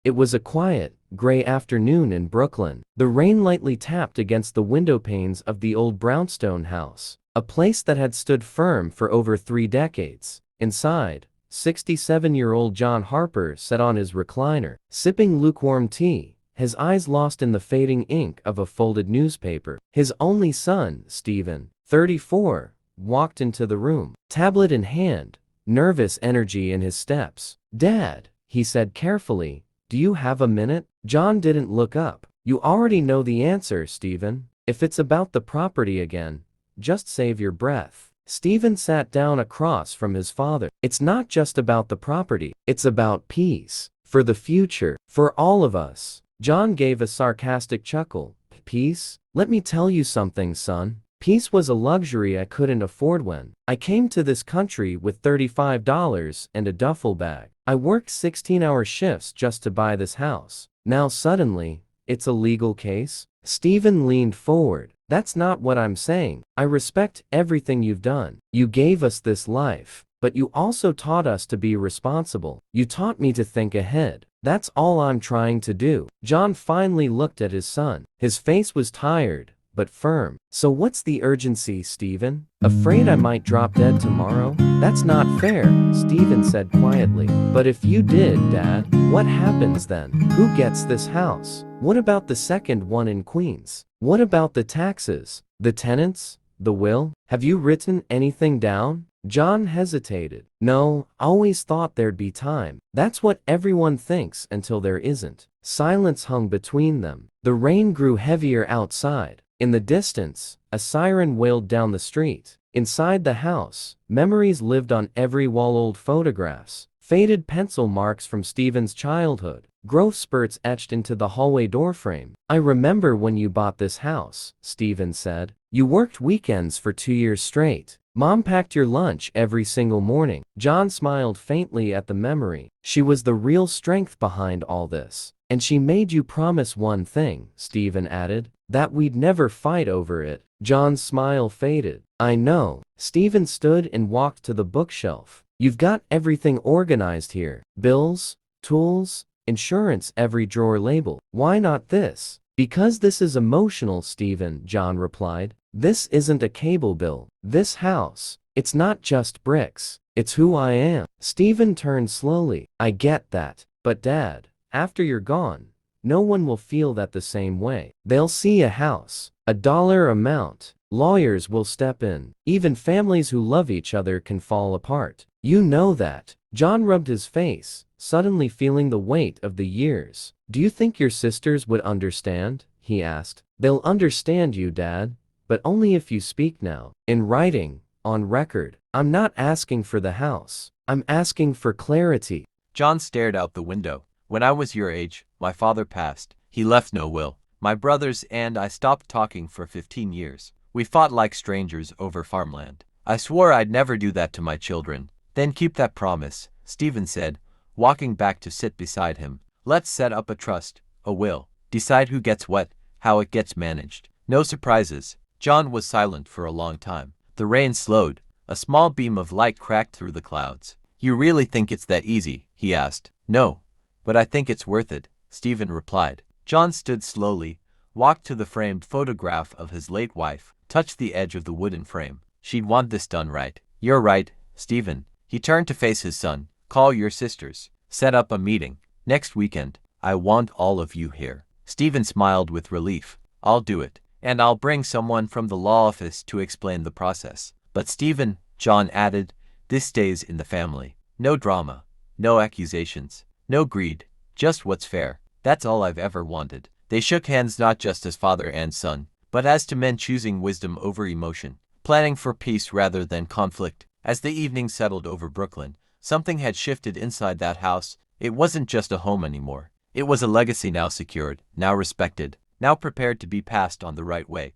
It was a quiet, gray afternoon in Brooklyn. The rain lightly tapped against the window panes of the old brownstone house, a place that had stood firm for over 3 decades. Inside, 67-year-old John Harper sat on his recliner, sipping lukewarm tea, his eyes lost in the fading ink of a folded newspaper. His only son, Stephen, 34, walked into the room, tablet in hand, nervous energy in his steps. "Dad," he said carefully, "do you have a minute?" John didn't look up. "You already know the answer, Stephen. If it's about the property again, just save your breath." Stephen sat down across from his father. "It's not just about the property. It's about peace. For the future. For all of us." John gave a sarcastic chuckle. "Peace? Let me tell you something, son. Peace was a luxury I couldn't afford when I came to this country with $35 and a duffel bag. I worked 16-hour shifts just to buy this house. Now suddenly, it's a legal case?" Stephen leaned forward. "That's not what I'm saying. I respect everything you've done. You gave us this life, but you also taught us to be responsible. You taught me to think ahead. That's all I'm trying to do." John finally looked at his son. His face was tired, but firm. "So what's the urgency, Stephen? Afraid I might drop dead tomorrow?" "That's not fair," Stephen said quietly. "But if you did, Dad, what happens then? Who gets this house? What about the second one in Queens? What about the taxes? The tenants? The will? Have you written anything down?" John hesitated. "No, always thought there'd be time. That's what everyone thinks until there isn't." Silence hung between them. The rain grew heavier outside. In the distance, a siren wailed down the street. Inside the house, memories lived on every wall. Old photographs, faded pencil marks from Stephen's childhood, growth spurts etched into the hallway doorframe. "I remember when you bought this house," Stephen said. "You worked weekends for 2 years straight. Mom packed your lunch every single morning." John smiled faintly at the memory. "She was the real strength behind all this. And she made you promise one thing," Stephen added, "that we'd never fight over it." John's smile faded. "I know." Stephen stood and walked to the bookshelf. "You've got everything organized here. Bills, tools, insurance, every drawer labeled. Why not this?" "Because this is emotional, Stephen," John replied. "This isn't a cable bill. This house, it's not just bricks. It's who I am." Stephen turned slowly. "I get that. But Dad, after you're gone, no one will feel that the same way. They'll see a house, a dollar amount. Lawyers will step in. Even families who love each other can fall apart. You know that." John rubbed his face, suddenly feeling the weight of the years. "Do you think your sisters would understand?" he asked. "They'll understand you, Dad, but only if you speak now. In writing, on record. I'm not asking for the house. I'm asking for clarity." John stared out the window. "When I was your age, my father passed. He left no will. My brothers and I stopped talking for 15 years. We fought like strangers over farmland. I swore I'd never do that to my children." "Then keep that promise," Stephen said, walking back to sit beside him. "Let's set up a trust, a will. Decide who gets what, how it gets managed. No surprises." John was silent for a long time. The rain slowed. A small beam of light cracked through the clouds. "You really think it's that easy?" he asked. "No, but I think it's worth it," Stephen replied. John stood slowly, walked to the framed photograph of his late wife, touched the edge of the wooden frame. "She'd want this done right." "You're right, Stephen." He turned to face his son. "Call your sisters. Set up a meeting. Next weekend. I want all of you here." Stephen smiled with relief. "I'll do it. And I'll bring someone from the law office to explain the process." "But Stephen," John added, "this stays in the family. No drama. No accusations. No greed. Just what's fair. That's all I've ever wanted." They shook hands, not just as father and son, but as two men choosing wisdom over emotion, planning for peace rather than conflict. As the evening settled over Brooklyn, something had shifted inside that house. It wasn't just a home anymore. It was a legacy now secured, now respected, now prepared to be passed on the right way.